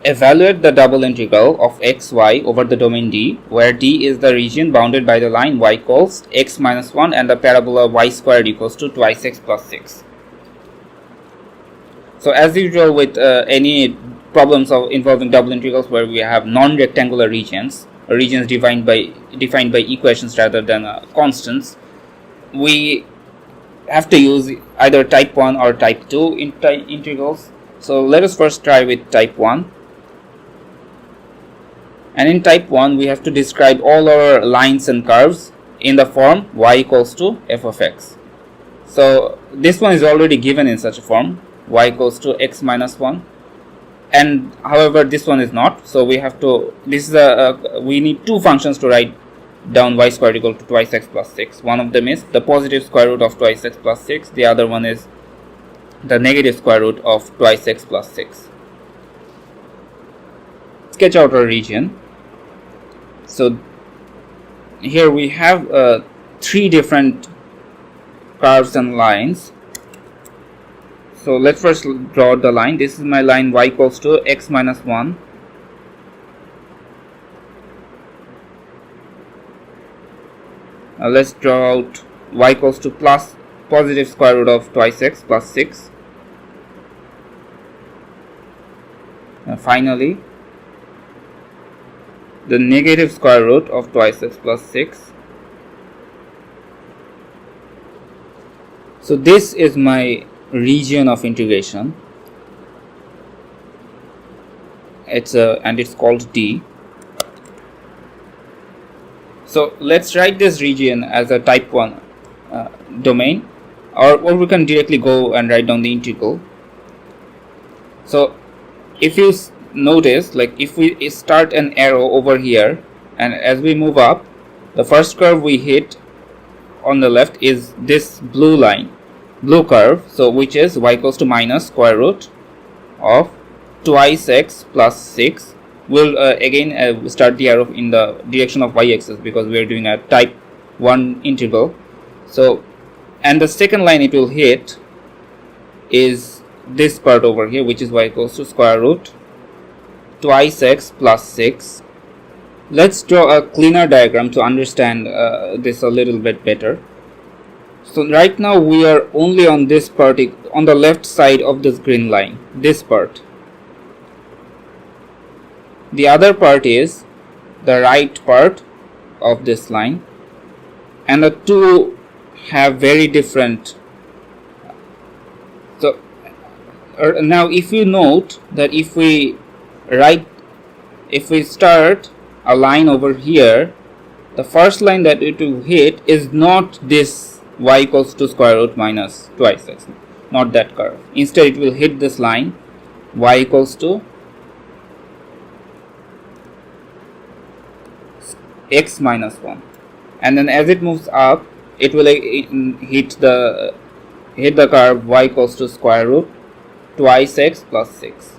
Evaluate the double integral of xy over the domain D, where D is the region bounded by the line y equals x minus 1 and the parabola y squared equals to twice x plus 6. So as usual with any problems involving double integrals where we have non-rectangular regions, or regions defined by equations rather than constants, we have to use either type 1 or type 2 integrals. So let us first try with type 1. And in type 1 we have to describe all our lines and curves in the form y equals to f of x. So this one is already given in such a form, y equals to x minus 1, and however this one is not. So we have to, we need two functions to write down y squared equal to twice x plus 6. One of them is the positive square root of twice x plus 6, the other one is the negative square root of twice x plus 6. Sketch out our region. So here we have three different curves and lines. So let's first draw the line. This is my line y equals to x minus 1. Now let's draw out y equals to plus positive square root of twice x plus 6. And finally the negative square root of twice x plus 6. So this is my region of integration. It's called D. So let's write this region as a type 1 domain, or we can directly go and write down the integral. So if you notice, like if we start an arrow over here, and as we move up, the first curve we hit on the left is this blue curve, so which is y equals to minus square root of twice x plus 6. We'll again start the arrow in the direction of y-axis because we are doing a type 1 integral. So, and the second line it will hit is this part over here, which is y equals to square root twice x plus 6. Let's draw a cleaner diagram to understand this a little bit better. So right now we are only on this part, on the left side of this green line, this part. The other part is the right part of this line, and the two have very different. So now if you note that if we start a line over here, the first line that it will hit is not this y equals to square root minus twice x, not that curve. Instead it will hit this line y equals to x minus 1, and then as it moves up it will hit the curve y equals to square root twice x plus 6.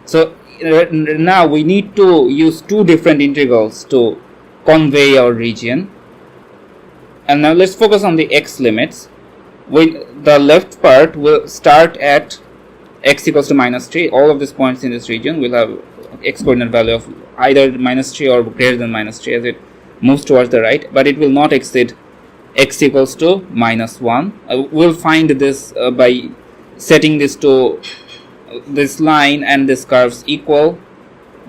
So now we need to use two different integrals to convey our region. And now let's focus on the x limits. The left part will start at x equals to minus 3. All of these points in this region will have x coordinate value of either minus 3 or greater than minus 3 as it moves towards the right, but it will not exceed x equals to minus 1. We'll find this by setting this to this line and this curves equal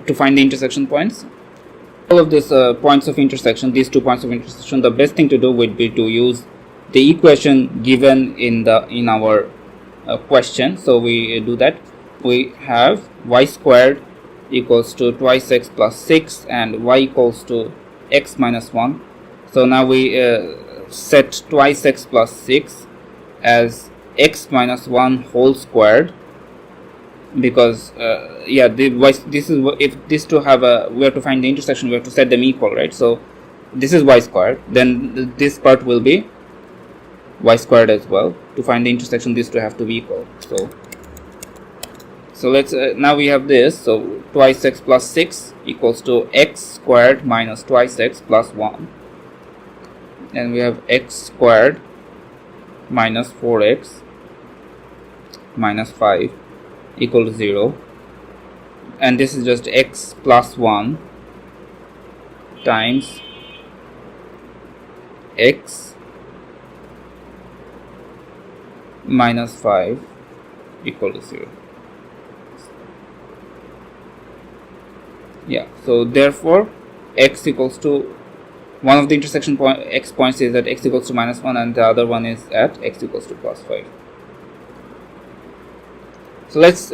to find the intersection points. All of these points of intersection, these 2 points of intersection, the best thing to do would be to use the equation given in our question. So we do that. We have y squared equals to twice x plus 6 and y equals to x minus 1. So now we set twice x plus 6 as x minus 1 whole squared, because this is, if these two have we have to find the intersection, we have to set them equal, right? So this is y squared, then this part will be y squared as well. To find the intersection, these two have to be equal. So let's now we have this. So twice x plus 6 equals to x squared minus twice x plus 1, and we have x squared minus 4x minus 5 equal to 0. and this is just x plus 1 times x minus 5 equal to 0. Yeah, so therefore x equals to, one of the intersection point x points is at x equals to minus 1 and the other one is at x equals to plus 5. So let's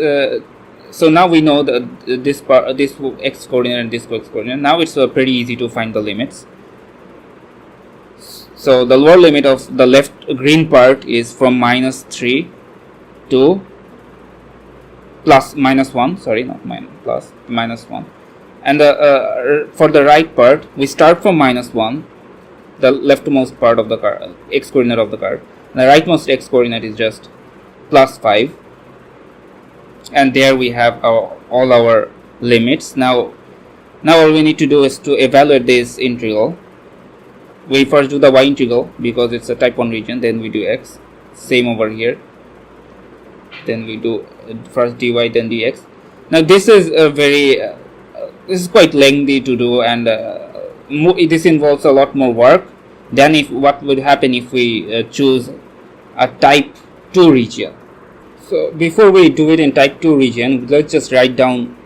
so now we know that this part, this x coordinate and this x coordinate. Now it's pretty easy to find the limits. So the lower limit of the left green part is from minus 3 to plus minus 1, sorry, not minus, plus minus 1. And for the right part, we start from minus 1, the leftmost part of the card, x coordinate of the card. The rightmost x coordinate is just plus 5. And there we have all our limits. Now all we need to do is to evaluate this integral. We first do the y integral because it's a type 1 region, then we do x. Same over here. Then we do first dy, then dx. Now this is this is quite lengthy to do, and this involves a lot more work than what would happen if we choose a type 2 region. So before we do it in type 2 region, let's just write down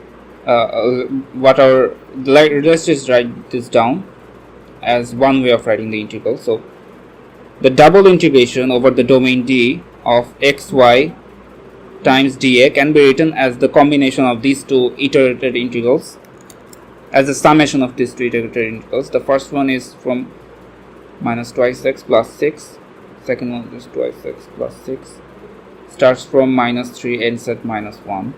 let's just write this down as one way of writing the integral. So the double integration over the domain D of xy times dA can be written as the combination of these two iterated integrals, as the summation of these two iterated integrals. The first one is from minus twice x plus 6, second one is twice x plus 6, starts from minus 3, ends at minus 1.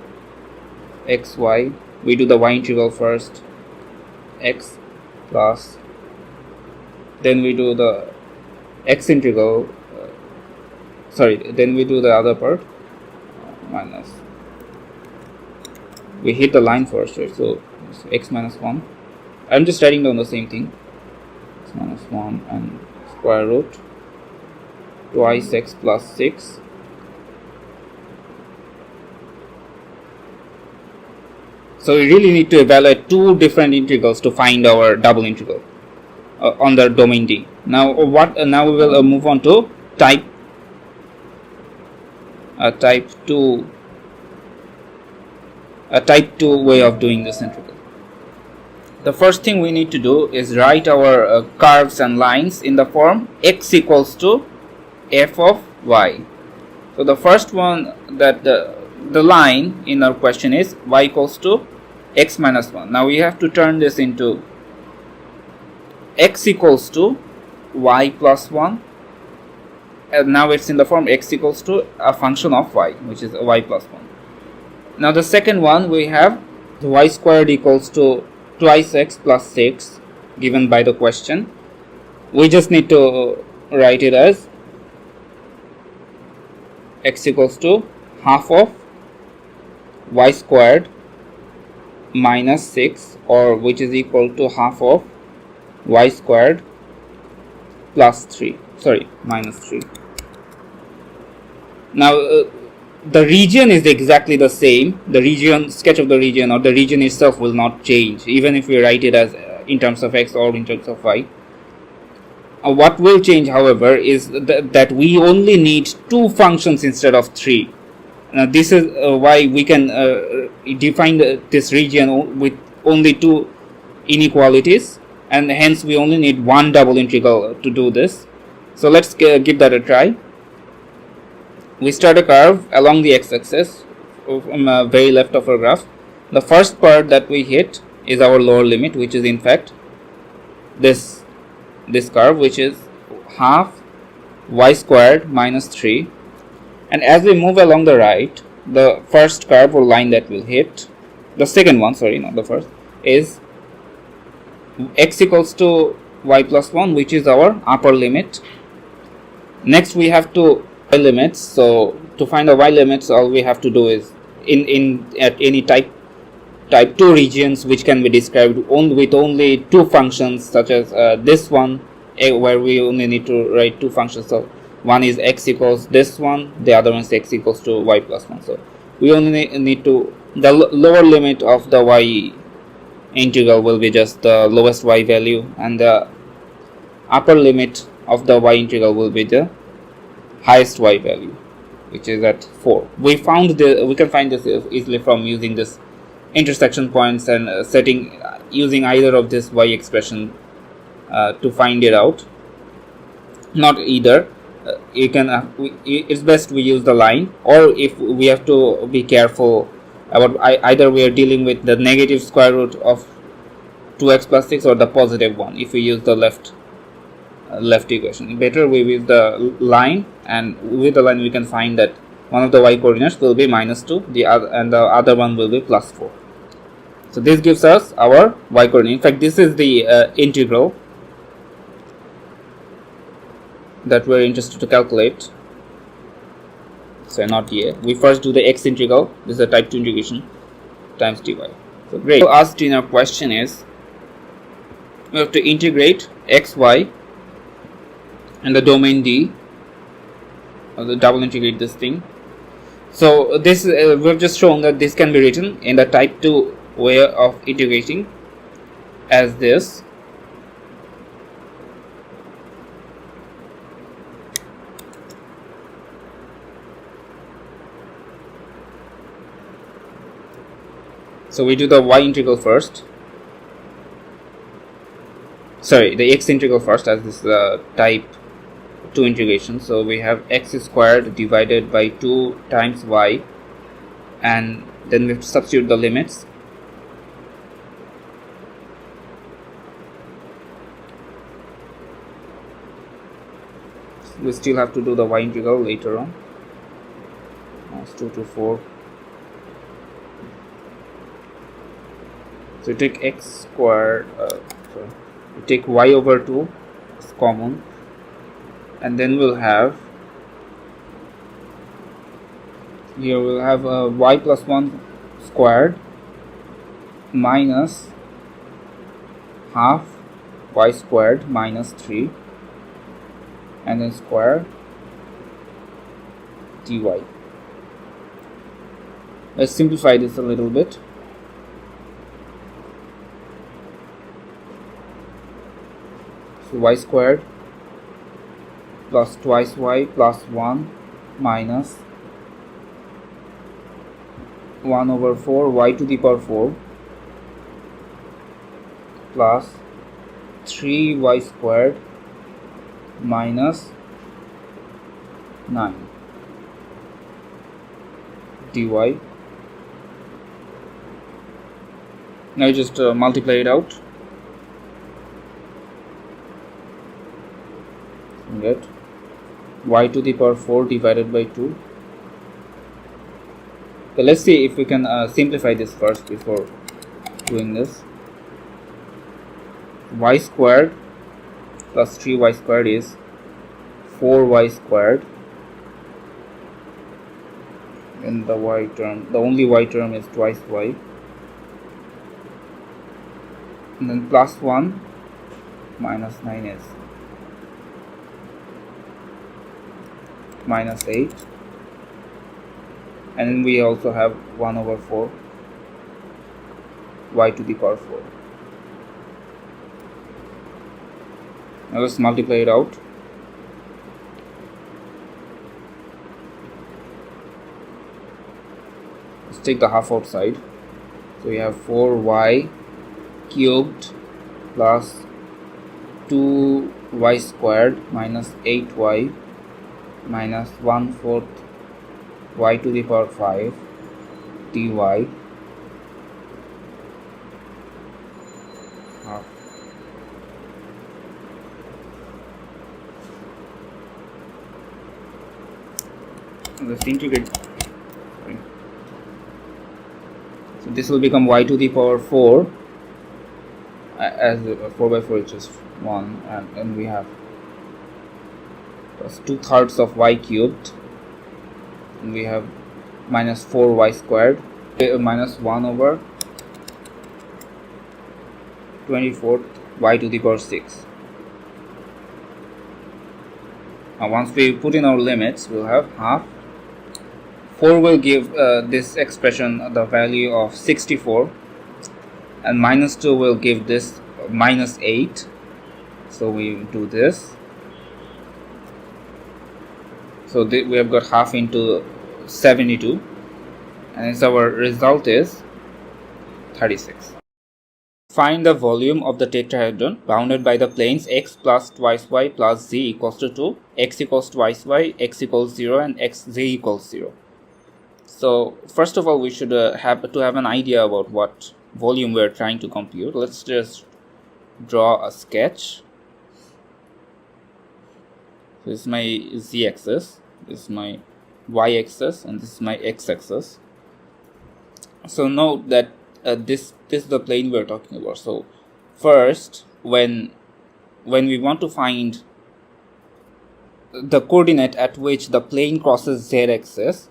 xy, we do the y integral first, x plus, then we do the x integral, then we do the other part, minus, we hit the line first, right? So x minus 1, I'm just writing down the same thing, x minus 1 and square root twice x plus 6. So we really need to evaluate two different integrals to find our double integral on the domain D. Now now we will move on to type 2 way of doing this integral. The first thing we need to do is write our curves and lines in the form x equals to f of y. So the first one, that the line in our question is y equals to x minus 1. Now we have to turn this into x equals to y plus 1, and now it's in the form x equals to a function of y, which is y plus 1. Now the second one, we have the y squared equals to twice x plus 6 given by the question. We just need to write it as x equals to half of y squared minus 6, or which is equal to half of y squared plus 3, minus 3. Now the region is exactly the same. The region, sketch of the region or the region itself will not change even if we write it as in terms of x or in terms of y. What will change, however, is that we only need two functions instead of 3. Now this is why we can define this region with only two inequalities, and hence we only need one double integral to do this. So let's give that a try. We start a curve along the x-axis from very left of our graph. The first part that we hit is our lower limit, which is in fact this curve, which is half y squared minus 3. And as we move along the right, the first curve or line that we'll hit, the second one, not the first, is x equals to y plus 1, which is our upper limit. Next we have to y limits. So to find the y limits, all we have to do is at any type 2 regions, which can be described with only two functions, such as this one, where we only need to write two functions. So one is x equals this one, the other one is x equals to y plus 1. So we only need to the lower limit of the y integral will be just the lowest y value, and the upper limit of the y integral will be the highest y value, which is at 4. We can find this easily from using this intersection points and using either of this y expression to find it out. Not either. It's best we use the line, or if we have to be careful about either we are dealing with the negative square root of 2x plus 6 or the positive one. If we use the left equation, better we use the line, and with the line we can find that one of the y coordinates will be -2, and the other one will be +4. So this gives us our y coordinate. In fact, this is the integral that we're interested to calculate. So not here. We first do the x integral. This is a type 2 integration times dy. So great. So asked in our question is, we have to integrate xy and the domain D, or the double integrate this thing. So this we've just shown that this can be written in the type 2 way of integrating as this. So we do the y integral first. Sorry, the x integral first, as this is type 2 integration. So we have x squared divided by 2 times y, and then we have to substitute the limits. We still have to do the y integral later on. It's 2 to 4. So we take x squared, we take y over 2 as common, and then we'll have here y plus 1 squared minus half y squared minus 3, and then square dy. Let's simplify this a little bit. So y squared plus twice y plus 1 minus 1 over 4 y to the power 4 plus 3y squared minus 9 dy. Now just multiply it out. Get y to the power 4 divided by 2. So let's see if we can simplify this first before doing this. Y squared plus 3y squared is 4y squared, and the y term, the only y term, is twice y, and then plus 1 minus 9 is minus 8, and then we also have 1 over 4 y to the power 4. Now let's multiply it out. Let's take the half outside. So we have 4y cubed plus 2y squared minus 8y minus 1/4 y to the power 5 dy half. Let's integrate. Sorry. So this will become y to the power 4 as 4 by 4 is just 1, and then we have plus 2/3 of y cubed, and we have minus 4y squared minus 1 over 24th y to the power 6. Now once we put in our limits, we'll have half 4 will give this expression the value of 64, and minus 2 will give this minus 8. So we do this. So we have got half into 72, and our result is 36. Find the volume of the tetrahedron bounded by the planes x plus twice y plus z equals to 2, x equals twice y, x equals 0, and z equals 0. So first of all, we should have an idea about what volume we are trying to compute. Let's just draw a sketch. So this is my z-axis, this is my y-axis, and this is my x-axis. So note that this is the plane we are talking about. So first, when we want to find the coordinate at which the plane crosses z-axis,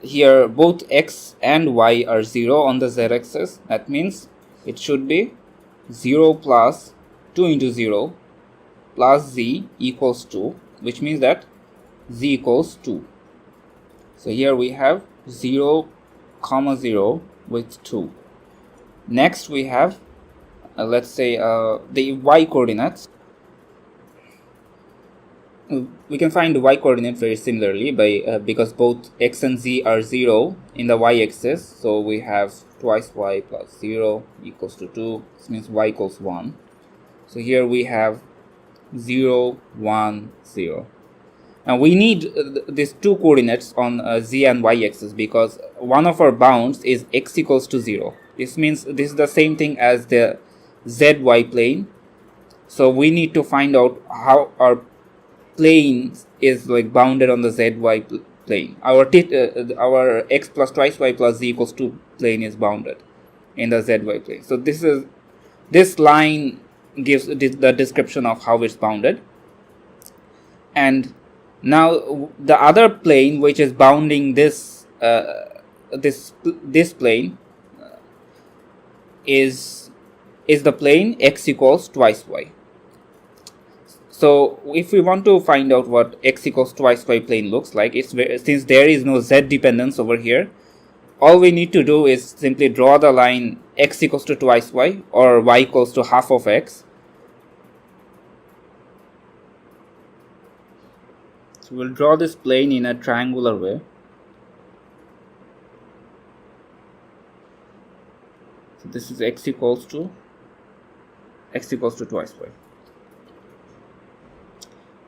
here both x and y are 0 on the z-axis. That means it should be 0 plus 2 into 0 plus z equals 2, which means that z equals 2. So here we have 0, 0 with 2. Next we have let's say the y coordinates. We can find the y coordinate very similarly by because both x and z are 0 in the y-axis. So we have twice y plus 0 equals to 2. This means y equals 1. So here we have 0, 1, 0. Now we need these two coordinates on z and y-axis because one of our bounds is x equals to 0. This means this is the same thing as the zy plane. So we need to find out how our plane is like bounded on the zy plane. Our x plus twice y plus z equals 2 plane is bounded in the zy plane. So this line gives the description of how it's bounded. And now the other plane which is bounding this this plane is the plane x equals twice y. So if we want to find out what x equals twice y plane looks like, since there is no z dependence over here, all we need to do is simply draw the line x equals to twice y or y equals to half of x. So we'll draw this plane in a triangular way. So this is x equals to twice y.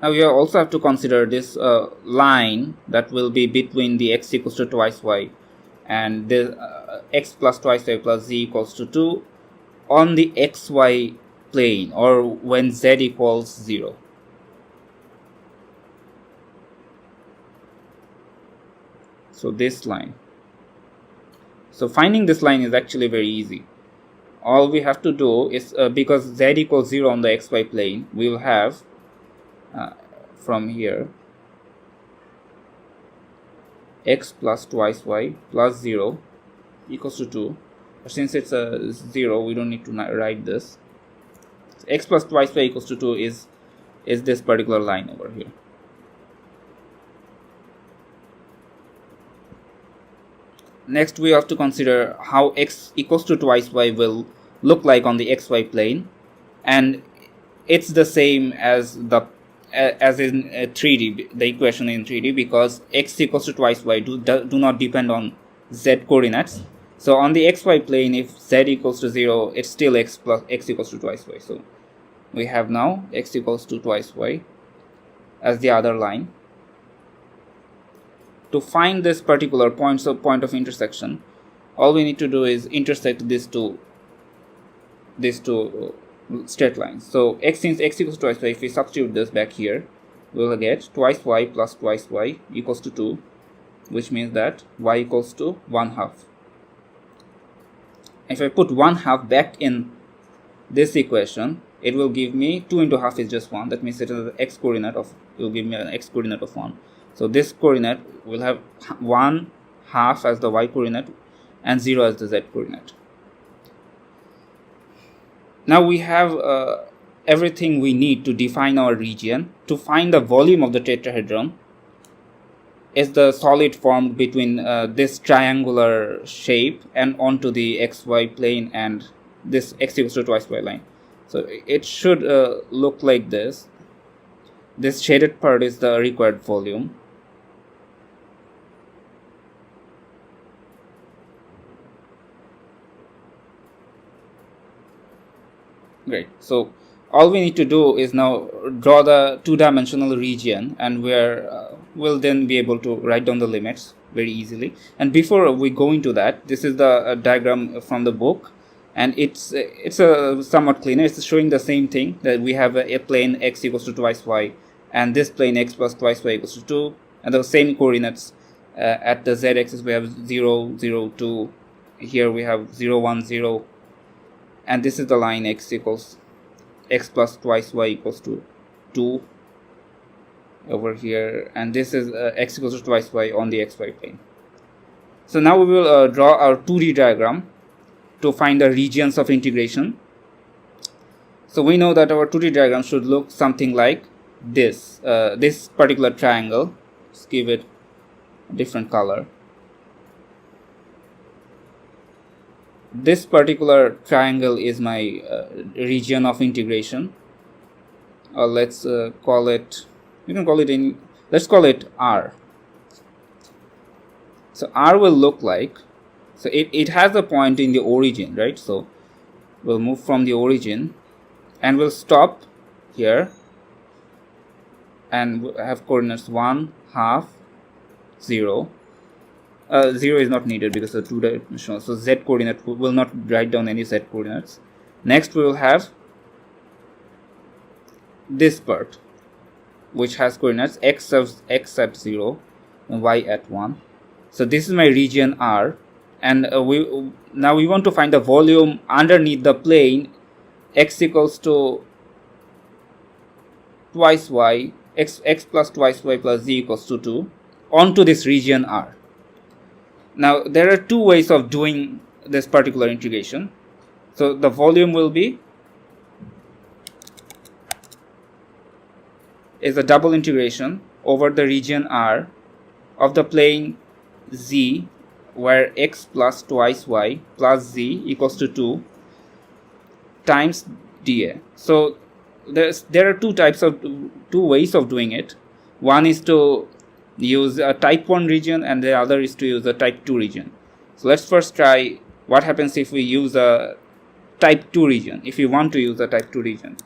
Now we also have to consider this line that will be between the x equals to twice y and the x plus twice y plus z equals to 2 on the xy plane, or when z equals 0. So this line. So finding this line is actually very easy. All we have to do is because z equals 0 on the xy plane, we will have from here x plus twice y plus 0 equals to 2. But since it's a 0, we don't need to write this. So x plus twice y equals to 2 is this particular line over here. Next, we have to consider how x equals to twice y will look like on the xy plane, and it's the same as in 3D, the equation in 3D, because x equals to twice y do not depend on z coordinates. So on the xy plane, if z equals to 0, it's still x equals to twice y. So we have now x equals to twice y as the other line. To find this particular point of intersection, all we need to do is intersect these two straight lines. So since x equals to twice y, if we substitute this back here, we will get twice y plus twice y equals to 2, which means that y equals to 1/2. If I put 1/2 back in this equation, it will give me 2 into half is just 1. That means it is the x coordinate of, it will give me an x coordinate of 1. So this coordinate will have 1/2 as the y coordinate and 0 as the z coordinate. Now we have everything we need to define our region. To find the volume of the tetrahedron, is the solid formed between this triangular shape and onto the xy plane and this x equals to twice y line. So it should look like this. This shaded part is the required volume. Great. So all we need to do is now draw the two-dimensional region, and we'll then be able to write down the limits very easily. And before we go into that, this is the diagram from the book, and it's somewhat cleaner. It's showing the same thing, that we have a plane x equals to twice y, and this plane x plus twice y equals to 2, and the same coordinates at the z-axis. We have 0, 0, 2. Here we have 0, 1, 0. And this is the line x equals x plus twice y equals to 2 over here, and this is x equals to twice y on the xy plane. So now we will draw our 2D diagram to find the regions of integration. So we know that our 2D diagram should look something like this. This particular triangle, let's give it a different color. This particular triangle is my region of integration. Let's call it, let's call it R. So R will look like, so it has a point in the origin, right? So we'll move from the origin and we'll stop here and we'll have coordinates 1, half, 0. 0 is not needed because it's two-dimensional. So z coordinate, we will not write down any z coordinates. Next we will have this part, which has coordinates x at 0 and y at 1. So this is my region R, and now we want to find the volume underneath the plane x equals to twice y, x plus twice y plus z equals to 2 onto this region R. Now there are two ways of doing this particular integration. So the volume will be is a double integration over the region R of the plane z, where x plus twice y plus z equals to 2 times dA. So there are two ways of doing it. One is to use a type 1 region and the other is to use a type 2 region. So let's first try what happens if we use a type 2 region, if you want to use a type 2 region.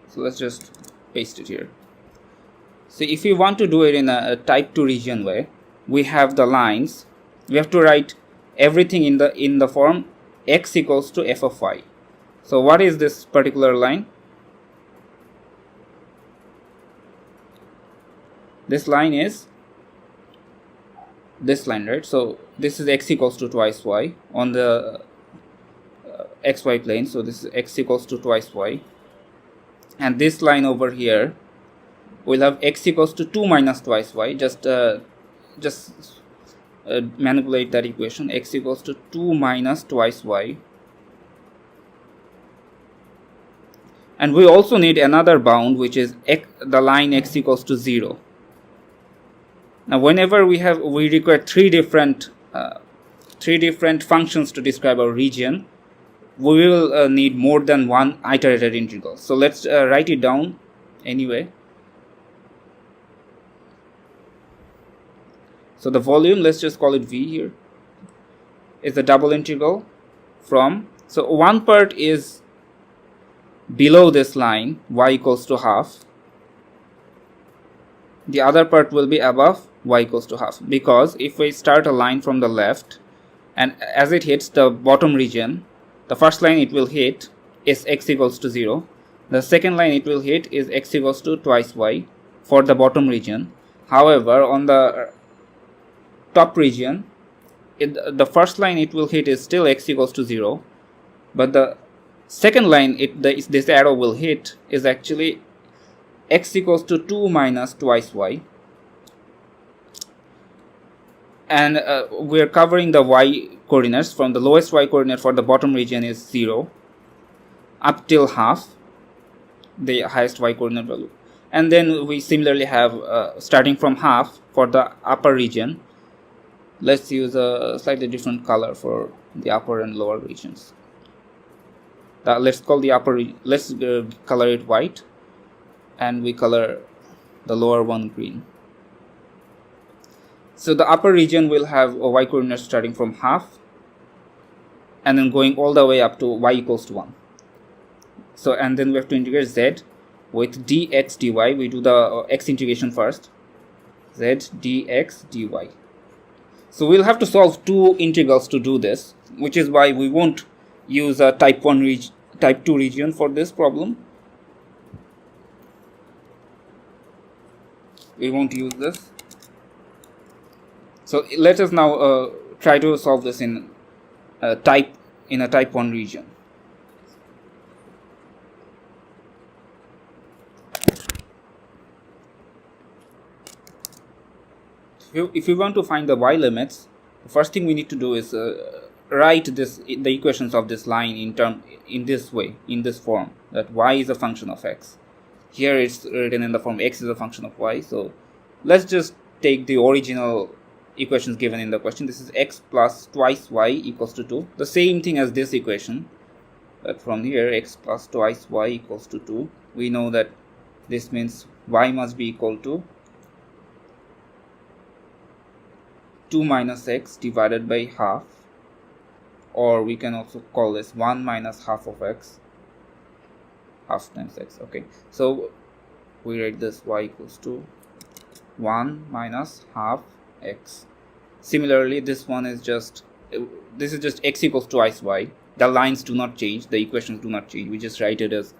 So let's just paste it here. So if you want to do it in a type 2 region way, we have the lines. We have to write everything in the form x equals to f of y. So what is this particular line? This line is this line, right? So this is x equals to twice y on the xy plane. So this is x equals to twice y, and this line over here will have x equals to 2 minus twice y. Just manipulate that equation. X equals to 2 minus twice y. And we also need another bound, which is the line x equals to 0. Now whenever we require three different functions to describe our region, we will need more than one iterated integral. So let's write it down anyway. So the volume, let's just call it V here, is the double integral from, so one part is below this line, y equals to half. The other part will be above y equals to half, because if we start a line from the left and as it hits the bottom region, the first line it will hit is x equals to 0. The second line it will hit is x equals to twice y for the bottom region. However, on the top region, the first line it will hit is still x equals to 0, but the second line this arrow will hit is actually x equals to 2 minus twice y, and we are covering the y coordinates from the lowest y coordinate for the bottom region is 0 up till half, the highest y coordinate value, And then we similarly have starting from half for the upper region. Let's use a slightly different color for the upper and lower regions. Let's call the let's color it white, and we color the lower one green. So the upper region will have a y coordinate starting from half and then going all the way up to y equals to 1. So, and then we have to integrate z with dx dy. We do the x integration first. Z dx dy. So we'll have to solve two integrals to do this, which is why we won't use a type 2 region for this problem. We won't use this. So let us now try to solve this in a type 1 region. If we want to find the y limits, the first thing we need to do is write the equations of this line in this way, in this form, that y is a function of x. Here it's written in the form x is a function of y. So let's just take the original equations given in the question. This is x plus twice y equals to 2. The same thing as this equation. But from here, x plus twice y equals to 2. We know that this means y must be equal to 2 minus x divided by half, or we can also call this 1 minus half of x, half times x. Okay, so we write this y equals to 1 minus half x. Similarly, this is just x equals twice y. The lines do not change, the equations do not change. We just write it as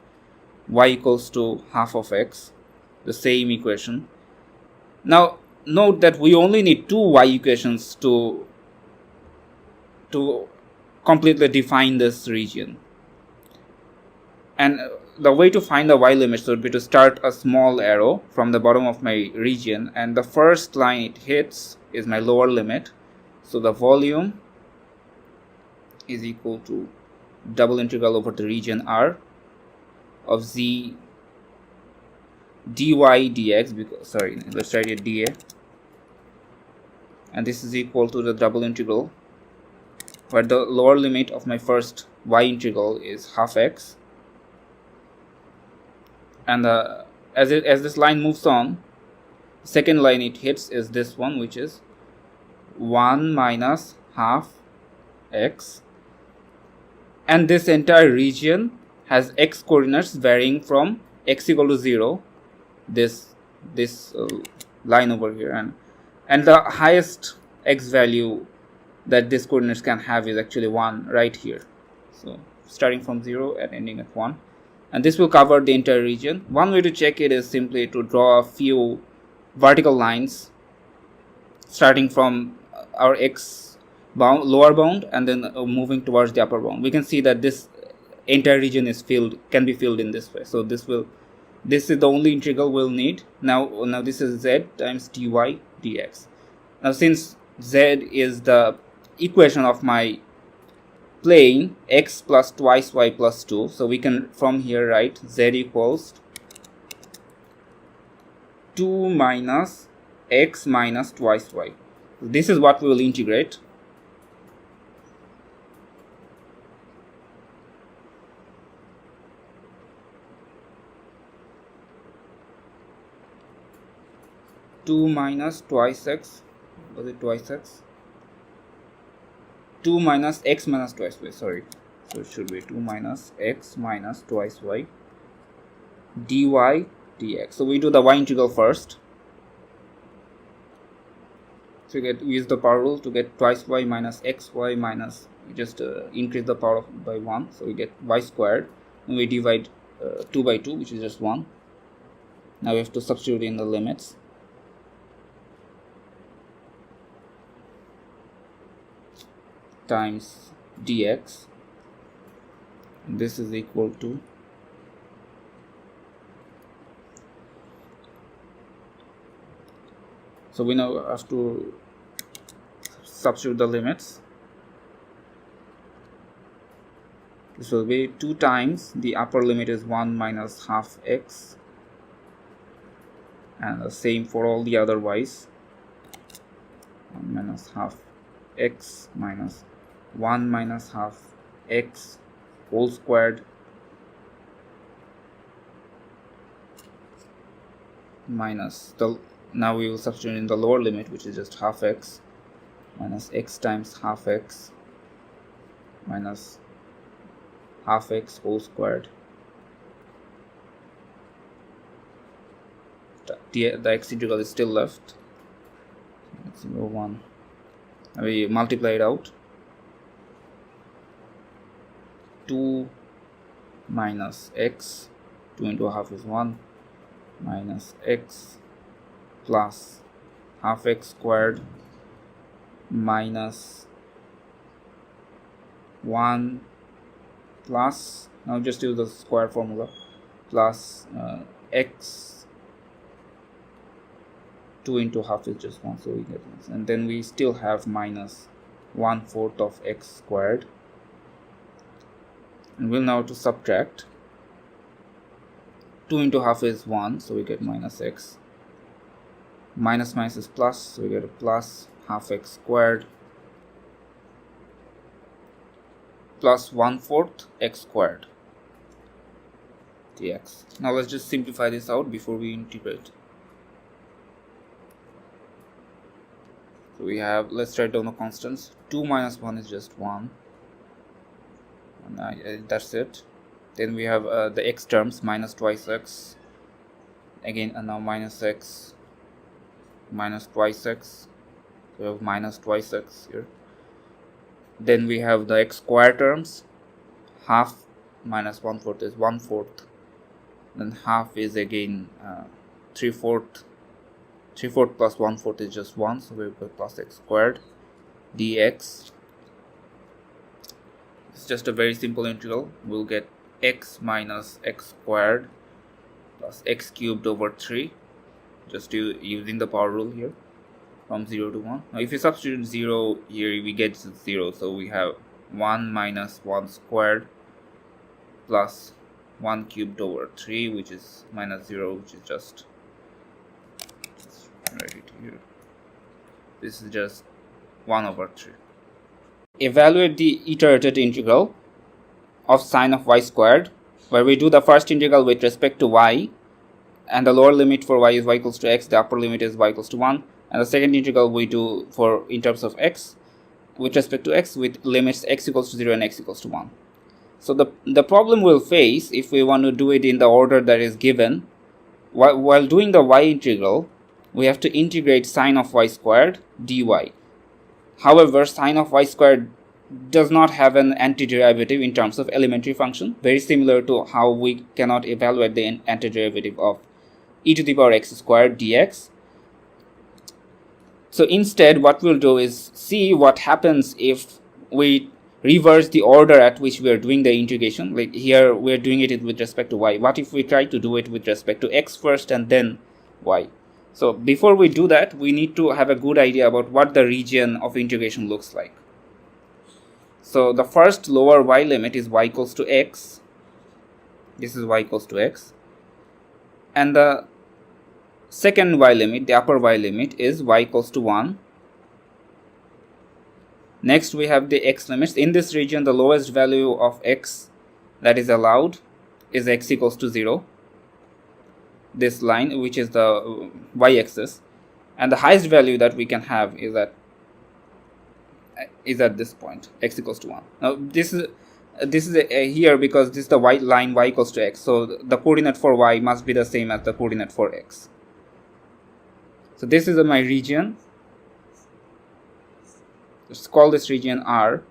y equals to half of x, the same equation. Now note that we only need two y equations to completely define this region. And the way to find the y limits would be to start a small arrow from the bottom of my region, and the first line it hits is my lower limit. So the volume is equal to double integral over the region R of z dy dx, because let's write it dA, and this is equal to the double integral where the lower limit of my first y integral is half x, and as this line moves on, the second line it hits is this one, which is 1 minus half x, and this entire region has x coordinates varying from x equal to 0, this line over here, and the highest x value that this coordinates can have is actually 1 right here. So starting from 0 and ending at 1, and this will cover the entire region. One way to check it is simply to draw a few vertical lines starting from our x bound, lower bound, and then moving towards the upper bound. We can see that this entire region can be filled in this way. So this is the only integral we'll need. Now this is z times dy dx. Now since z is the equation of my plane x plus twice y plus 2, so we can from here write z equals 2 minus x minus twice y. This is what we will integrate. Two minus twice x, was it twice x? 2 minus x minus twice y, sorry. So it should be 2 minus x minus twice y dy dx. So we do the y integral first. So we use the power rule to get twice y minus xy minus, we just increase the power by 1, so we get y squared, and we divide 2 by 2, which is just 1. Now we have to substitute in the limits. Times dx, and this is equal to so we now have to substitute the limits. This will be 2 times the upper limit is 1 minus half x and the same for all the other y's. 1 minus half x minus 1 minus half x whole squared minus the, now we will substitute in the lower limit, which is just half x minus x times half x minus half x whole squared. The x integral is still left. 0, 1. We multiply it out. 2 minus x, 2 into half is 1, minus x plus half x squared minus 1 plus, now just use the square formula, plus x, 2 into half is just 1, so we get this, and then we still have minus 1/4 of x squared, and we'll now to subtract. 2 into half is 1, so we get minus x, minus minus is plus, so we get a plus half x squared plus 1/4 x squared dx. Now let's just simplify this out before we integrate. So we have, let's write down the constants. 2 minus 1 is just 1, and that's it. Then we have the x terms, minus twice x again, and now minus x minus twice x, so we have minus twice x here. Then we have the x square terms, half minus 1/4 is 1/4, then half is again 3/4. 3/4 plus 1/4 is just 1, so we put plus x squared dx. It's just a very simple integral. We'll get x minus x squared plus x cubed over 3, just using the power rule here, from 0 to 1. Now if you substitute 0 here, we get 0, so we have 1 minus 1 squared plus 1 cubed over 3, which is minus 0, which is just write it here. This is just 1 over 3. Evaluate the iterated integral of sine of y squared, where we do the first integral with respect to y, and the lower limit for y is y equals to x, the upper limit is y equals to 1, and the second integral we do for in terms of x with respect to x with limits x equals to 0 and x equals to 1. So the problem we'll face if we want to do it in the order that is given, while doing the y integral, we have to integrate sine of y squared dy. However, sine of y squared does not have an antiderivative in terms of elementary function, very similar to how we cannot evaluate the antiderivative of e to the power x squared dx. So instead, what we'll do is see what happens if we reverse the order at which we are doing the integration. Like here, we're doing it with respect to y. What if we try to do it with respect to x first and then y? So before we do that, we need to have a good idea about what the region of integration looks like. So the first lower y limit is y equals to x. This is y equals to x. And the second y limit, the upper y limit, is y equals to 1. Next we have the x limits. In this region, the lowest value of x that is allowed is x equals to 0. This line, which is the y-axis, and the highest value that we can have is at this point, x equals to 1. Now this is here because this is the white line y equals to x, so the coordinate for y must be the same as the coordinate for x. So this is my region. Let's call this region R.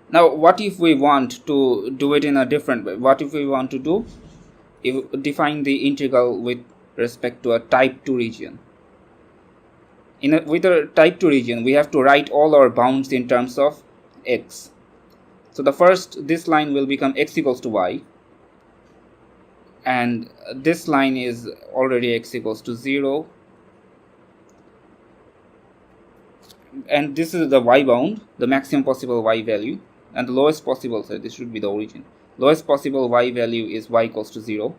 Now what if we want to do it in a different way? What if we want to define the integral with respect to a type 2 region? With a type 2 region, we have to write all our bounds in terms of x. So this line will become x equals to y, and this line is already x equals to 0, and this is the y bound, the maximum possible y value, and the lowest possible, so this should be the origin. Lowest possible y value is y equals to 0.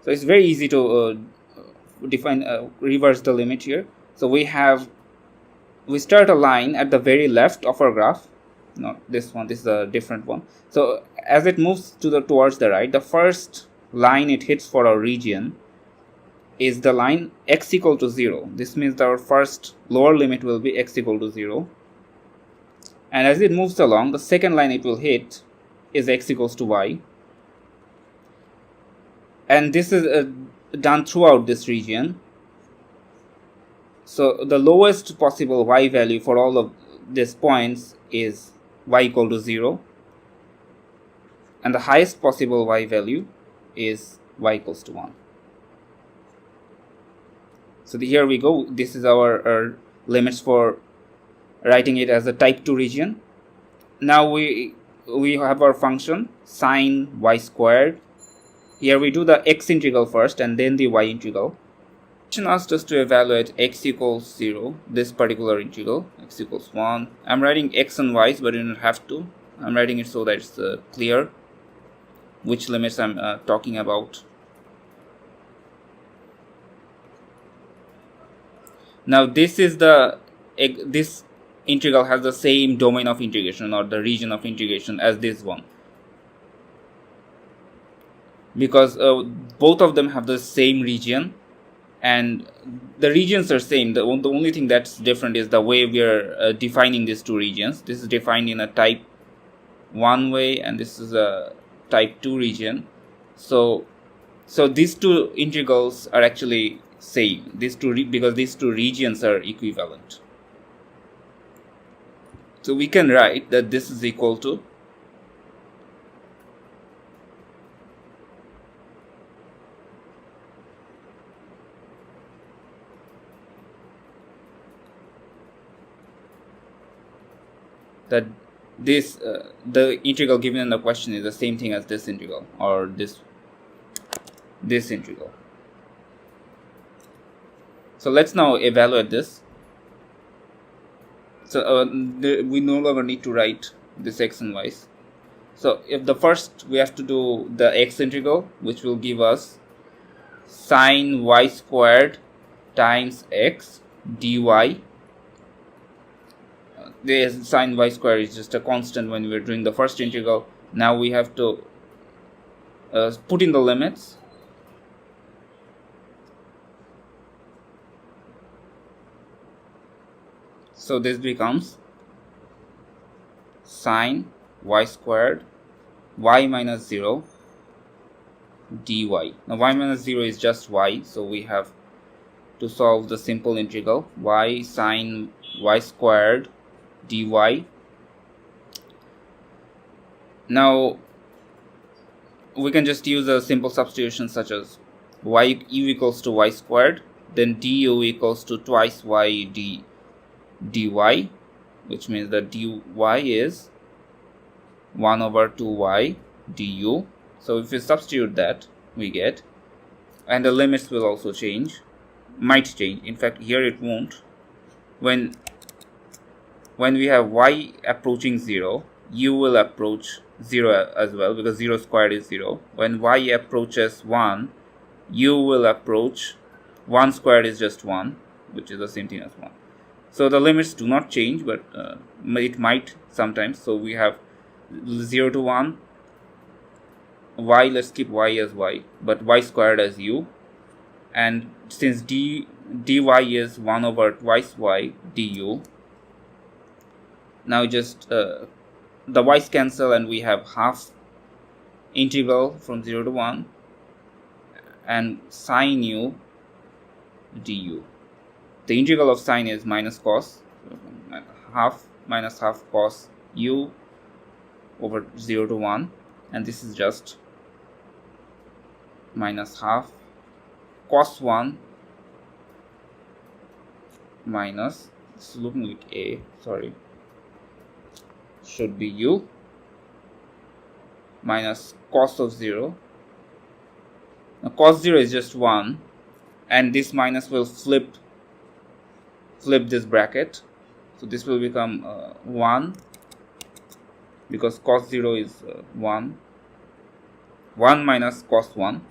So So it's very easy to define reverse the limit here. So we start a line at the very left of our graph. Not this one, this is a different one. So as it moves towards the right, the first line it hits for our region is the line x equal to 0. This means that our first lower limit will be x equal to 0. And as it moves along, the second line it will hit is x equals to y. And this is done throughout this region. So the lowest possible y value for all of these points is y equal to 0. And the highest possible y value is y equals to 1. So here we go. This is our limits for writing it as a type 2 region. Now we have our function sine y squared. Here we do the x integral first and then the y integral. Question asked us to evaluate x equals 0, this particular integral, x equals 1. I'm writing x and y's, but you don't have to. I'm writing it so that it's clear which limits I'm talking about. Now this integral has the same domain of integration or the region of integration as this one, because both of them have the same region and the regions are same. The only thing that's different is the way we are defining these two regions. This is defined in a type 1 way and this is a type 2 region. So these two integrals are actually same, because these two regions are equivalent. So we can write that this is equal to that the integral given in the question is the same thing as this integral or this integral. So let's now evaluate this. So we no longer need to write this x and y's. So if the first we have to do the x integral, which will give us sine y squared times x dy. The sine y squared is just a constant when we are doing the first integral. Now we have to put in the limits. So this becomes sine y squared y minus 0 dy. Now y minus 0 is just y, so we have to solve the simple integral y sine y squared dy. Now we can just use a simple substitution such as u equals to y squared, then du equals to twice y dy, which means that dy is 1 over 2y du. So if we substitute that, we get, and the limits will also change, might change. In fact, here it won't. When we have y approaching 0, u will approach 0 as well, because 0 squared is 0. When y approaches 1, u will approach 1 squared is just 1, which is the same thing as 1. So the limits do not change, but it might sometimes. So we have 0 to 1, y, let's keep y as y, but y squared as u. And since dy is 1 over twice y du, now just the y's cancel and we have half integral from 0 to 1 and sine u du. The integral of sine is minus cos, half minus half cos u over 0 to 1, and this is just minus half cos 1 minus, this is looking like a, sorry, should be u, minus cos of 0. Now cos 0 is just 1, and this minus will flip this bracket, so this will become 1, because cos 0 is 1 minus cos 1,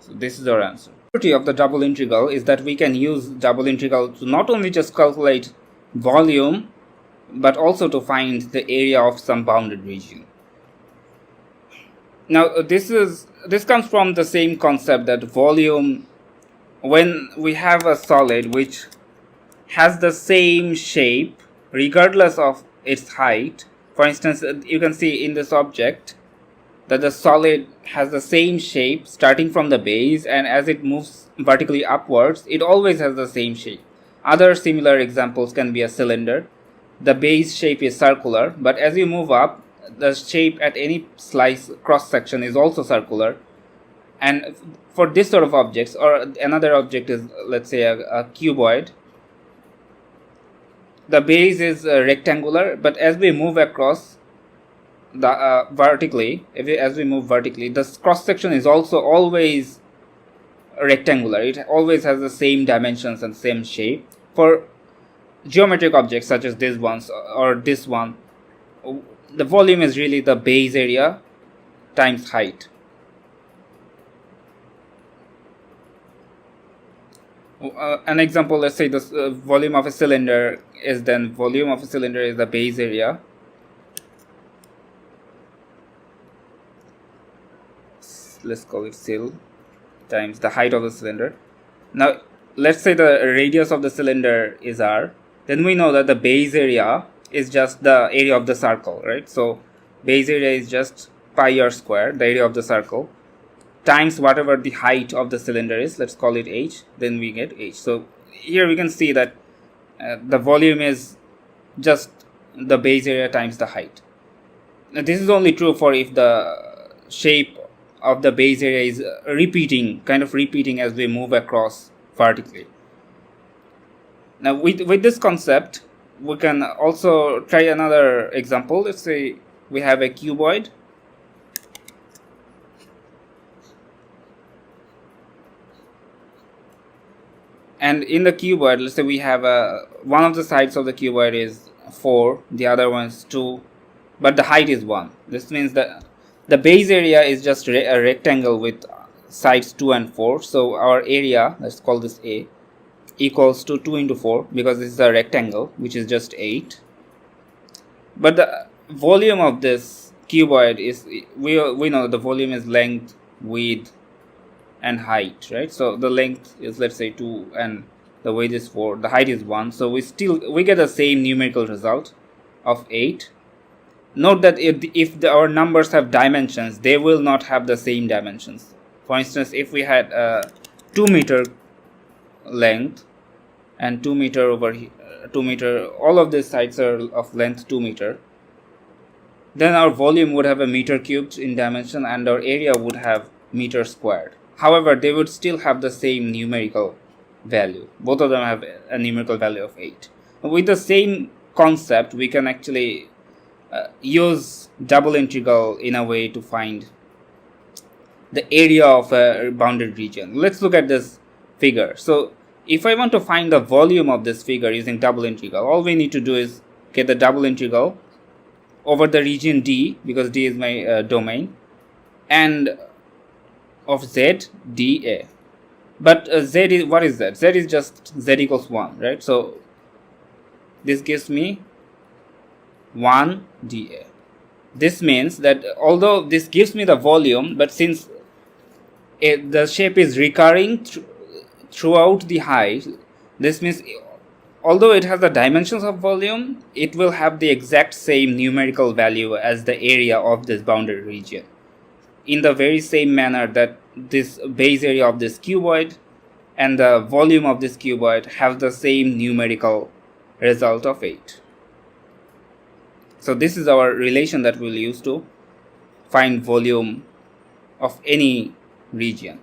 So this is our answer. The beauty of the double integral is that we can use double integral to not only just calculate volume but also to find the area of some bounded region. Now this comes from the same concept that volume, when we have a solid which has the same shape regardless of its height. For instance, you can see in this object that the solid has the same shape starting from the base, and as it moves vertically upwards, it always has the same shape. Other similar examples can be a cylinder. The base shape is circular, but as you move up, the shape at any slice cross section is also circular. And for this sort of objects, or another object is, let's say, a cuboid, the base is rectangular, but as we move across the vertically, as we move vertically, the cross section is also always rectangular. It always has the same dimensions and same shape. For geometric objects such as this one or this one, the volume is really the base area times height. An example, let's say the volume of a cylinder is the base area. Let's call it cil times the height of the cylinder. Now let's say the radius of the cylinder is r. Then we know that the base area is just the area of the circle, right? So base area is just pi r square, the area of the circle, times whatever the height of the cylinder is. Let's call it h. Then we get h. So here we can see that the volume is just the base area times the height. Now, this is only true for if the shape of the base area is kind of repeating as we move across vertically. Now with this concept, we can also try another example. Let's say we have a cuboid. And in the cuboid, let's say we have one of the sides of the cuboid is 4, the other one is 2, but the height is 1. This means that the base area is just a rectangle with sides 2 and 4. So our area, let's call this A, equals to 2 into 4, because this is a rectangle which is just 8. But the volume of this cuboid is, we know the volume is length, width and height, right? So the length is, let's say, 2 and the width is 4, the height is 1. So we get the same numerical result of 8. Note that if our numbers have dimensions, they will not have the same dimensions. For instance, if we had 2 meter length and 2 meter over here, 2 meter, all of these sides are of length 2 meter, then our volume would have a meter cubed in dimension and our area would have meter squared. However, they would still have the same numerical value. Both of them have a numerical value of 8. With the same concept, we can actually use double integral in a way to find the area of a bounded region. Let's look at this figure. So if I want to find the volume of this figure using double integral, all we need to do is get the double integral over the region D, because D is my domain, and of z dA. But z is, what is that? Z is just z equals 1, right? So this gives me 1 dA. This means that although this gives me the volume, but since the shape is recurring throughout the height, this means although it has the dimensions of volume, it will have the exact same numerical value as the area of this bounded region, in the very same manner that this base area of this cuboid and the volume of this cuboid have the same numerical result of 8. So this is our relation that we'll use to find volume of any region.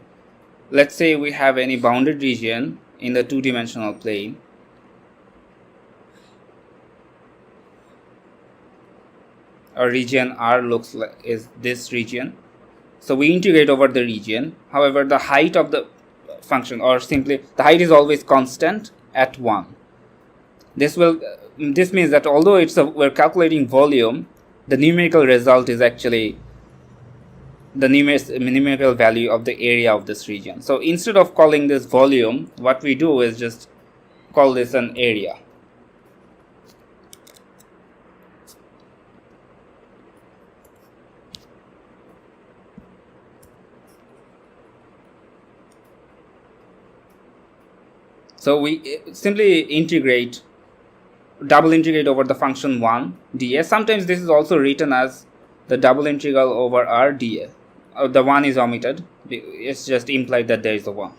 Let's say we have any bounded region in the two-dimensional plane. Our region R looks like is this region. So we integrate over the region. However, the height of the function, or simply the height, is always constant at 1. This means that although we're calculating volume, the numerical result is actually the numerical value of the area of this region. So instead of calling this volume, what we do is just call this an area. So we simply double integrate over the function 1 dA. Sometimes this is also written as the double integral over r dA. The 1 is omitted. It's just implied that there is a 1.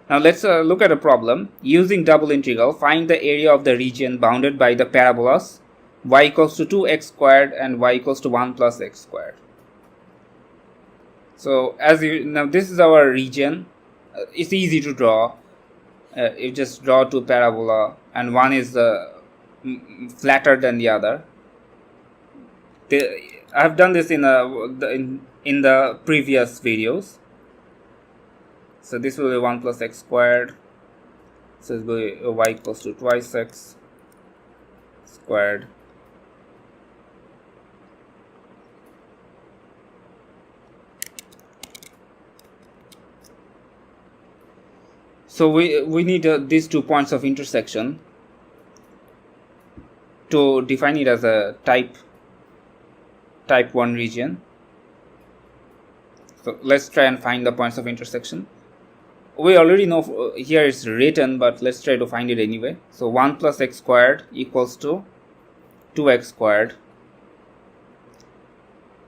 Now let's look at a problem. Using double integral, find the area of the region bounded by the parabolas y equals to 2x squared and y equals to 1 plus x squared. So now this is our region. It's easy to draw. You just draw two parabola, and one is flatter than the other. I have done this in the previous videos. So this will be 1 plus x squared. So it will be y equals to twice x squared. So we need these 2 points of intersection to define it as a type 1 region. So let's try and find the points of intersection. We already know here it's written, but let's try to find it anyway. So 1 plus x squared equals to 2x squared,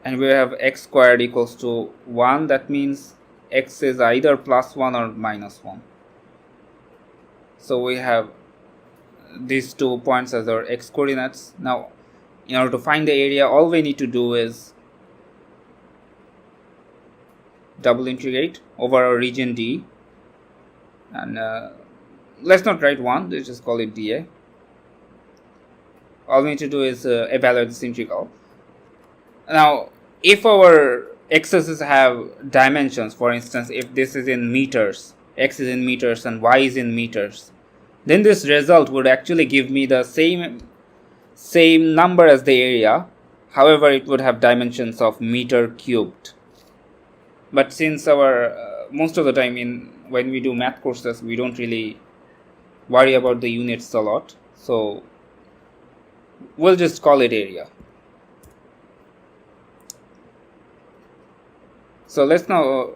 and we have x squared equals to 1. That means x is either plus 1 or minus 1. So we have these 2 points as our x coordinates. Now, in order to find the area, all we need to do is double integrate over our region D, and let's not write 1, let's just call it dA. All we need to do is evaluate this integral. Now, if our x's have dimensions, for instance, if this is in meters, x is in meters and y is in meters, then this result would actually give me the same number as the area. However, it would have dimensions of meter cubed. But since our most of the time when we do math courses, we don't really worry about the units a lot, so we'll just call it area. So let's now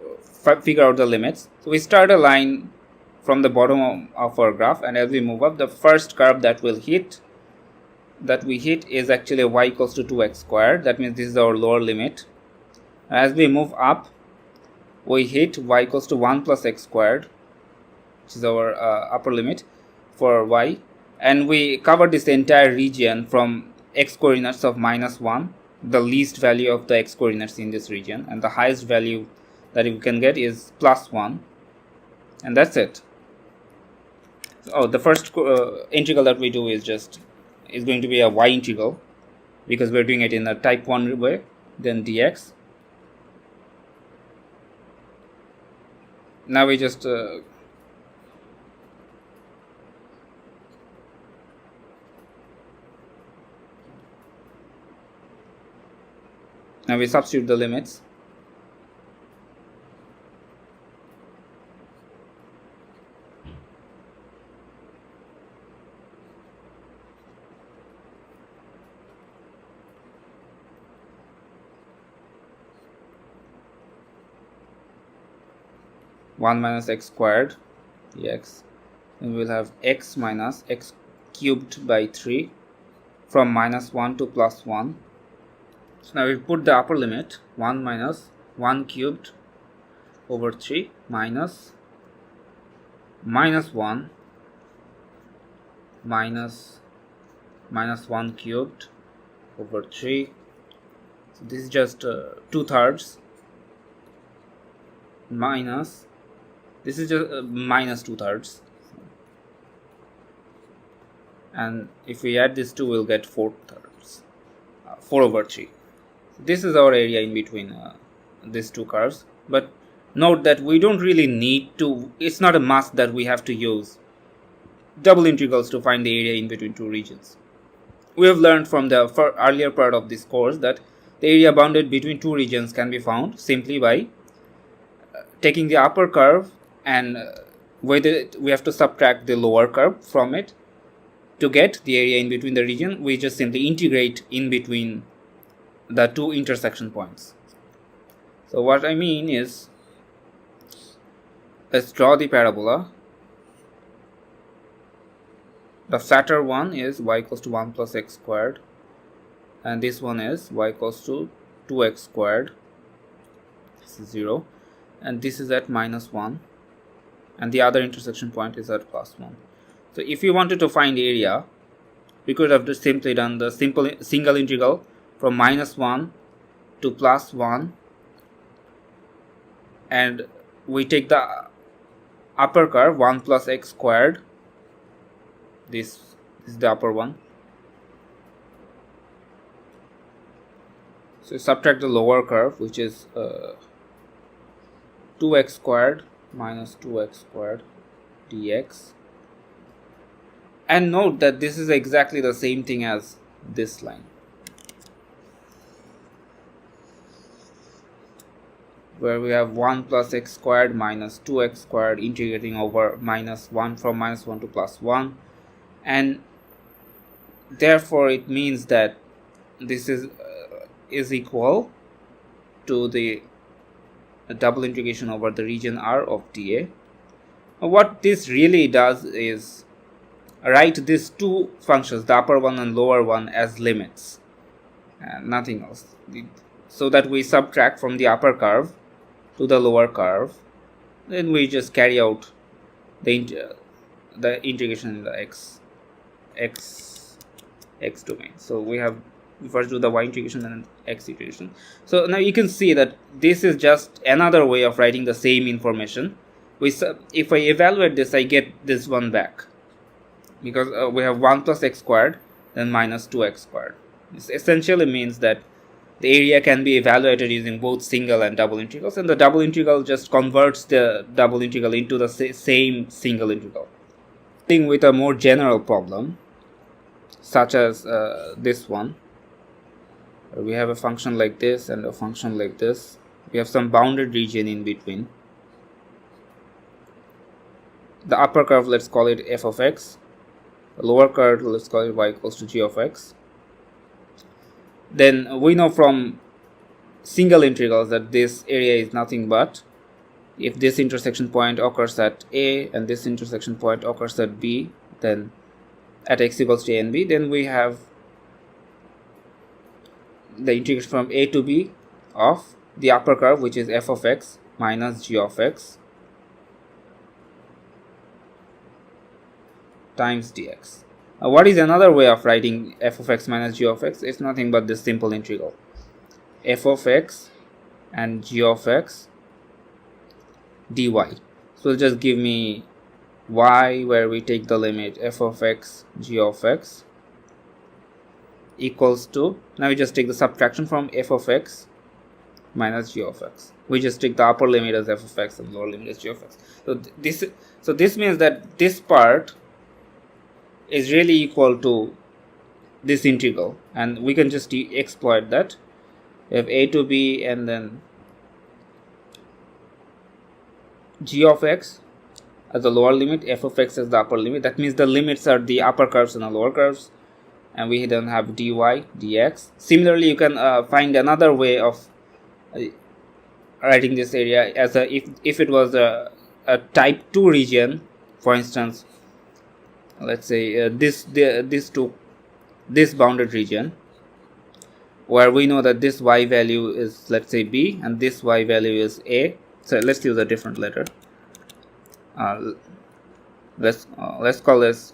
figure out the limits. So we start a line from the bottom of our graph, and as we move up, the first curve that we hit is actually y equals to 2x squared. That means this is our lower limit. As we move up, we hit y equals to 1 plus x squared, which is our upper limit for y, and we cover this entire region from x coordinates of -1, the least value of the x coordinates in this region, and the highest value that we can get is +1, and that's it. Oh, the first integral that we do is going to be a y integral, because we're doing it in a type 1 way. Then dx. Now we just now we substitute the limits. One minus x squared dx, and we'll have x minus x cubed by 3 from -1 to +1. So now we put the upper limit, 1 minus 1 cubed over 3 minus -1 minus -1 cubed over 3. So this is just 2/3 minus, this is just minus 2/3, and if we add this 2, we'll get 4/3, 4 over 3. This is our area in between these two curves. But note that we don't really need to, it's not a must that we have to use double integrals to find the area in between two regions. We have learned from the earlier part of this course that the area bounded between two regions can be found simply by taking the upper curve and we have to subtract the lower curve from it. To get the area in between the region, we just simply integrate in between the two intersection points. So what I mean is, let's draw the parabola. The flatter one is y equals to 1 plus x squared, and this one is y equals to 2x squared. This is 0, and this is at minus 1, and the other intersection point is at plus 1. So if you wanted to find area, we could have just simply done the simple single integral from minus 1 to plus 1, and we take the upper curve 1 plus x squared. This is the upper one. So subtract the lower curve, which is 2x squared minus 2x squared dx. And note that this is exactly the same thing as this line, where we have 1 plus x squared minus 2x squared integrating over minus 1 from minus 1 to plus 1, and therefore it means that this is equal to the double integration over the region R of dA. What this really does is write these two functions, the upper one and lower one, as limits and nothing else, so that we subtract from the upper curve to the lower curve. Then we just carry out the integration in the x domain. So we have first do the y integration and x integration. So now you can see that this is just another way of writing the same information. If I evaluate this, I get this one back, because we have 1 plus x squared then minus 2x squared. This essentially means that the area can be evaluated using both single and double integrals, and the double integral just converts the double integral into the same single integral. With a more general problem, such as this one, where we have a function like this and a function like this. We have some bounded region in between. The upper curve, let's call it f of x. The lower curve, let's call it y equals to g of x. Then we know from single integrals that this area is nothing but if this intersection point occurs at a and this intersection point occurs at b, then at x equals to a and b, then we have the integration from a to b of the upper curve, which is f of x minus g of x times dx. What is another way of writing f of x minus g of x? It's nothing but this simple integral, f of x and g of x dy. So just give me y, where we take the limit f of x g of x equals to, now we just take the subtraction from f of x minus g of x. We just take the upper limit as f of x and lower limit as g of x. So this means that this part is really equal to this integral, and we can just exploit that. We have a to b and then g of x as the lower limit, f of x as the upper limit. That means the limits are the upper curves and the lower curves, and we then have dy dx. Similarly, you can find another way of writing this area as a if it was a type 2 region. For instance, let's say this bounded region, where we know that this y value is, let's say, b, and this y value is a. So let's use a different letter. Let's call this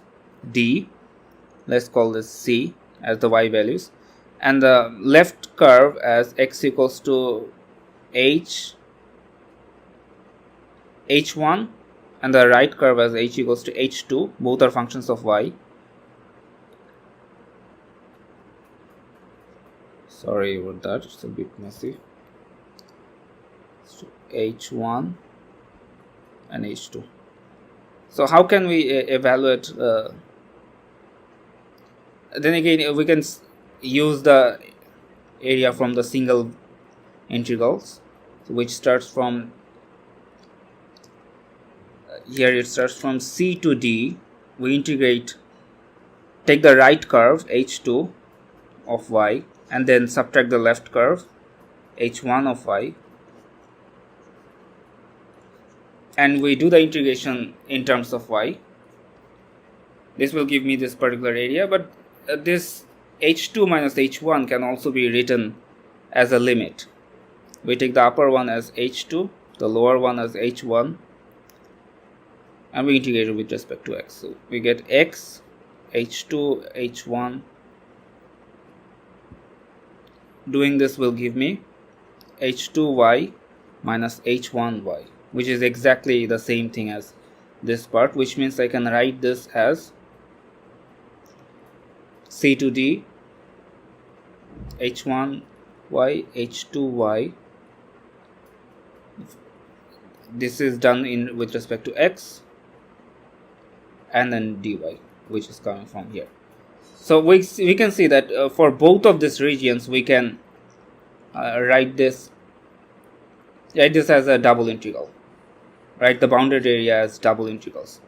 d. Let's call this c as the y values, and the left curve as x equals to h1, and the right curve as h equals to h2. Both are functions of y. Sorry about that, it's a bit messy. So h1 and h2. So how can we evaluate? Then again, we can use the area from the single integrals, which starts from here. It starts from C to D. We integrate, take the right curve h2 of y and then subtract the left curve h1 of y, and we do the integration in terms of y. This will give me this particular area, but this h2 minus h1 can also be written as a limit. We take the upper one as h2, the lower one as h1, and we integrate it with respect to x. So we get x, h2, h1. Doing this will give me h2y minus h1y, which is exactly the same thing as this part, which means I can write this as C to D h1y h2y. This is done in with respect to x, and then dy, which is coming from here. So we can see that for both of these regions we can write this as a double integral. Write the bounded area as double integrals.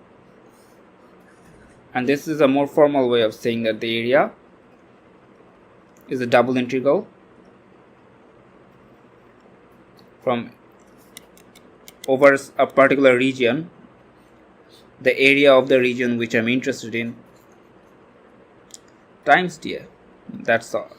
And this is a more formal way of saying that the area is a double integral from over a particular region, the area of the region which I'm interested in, times dA. That's all.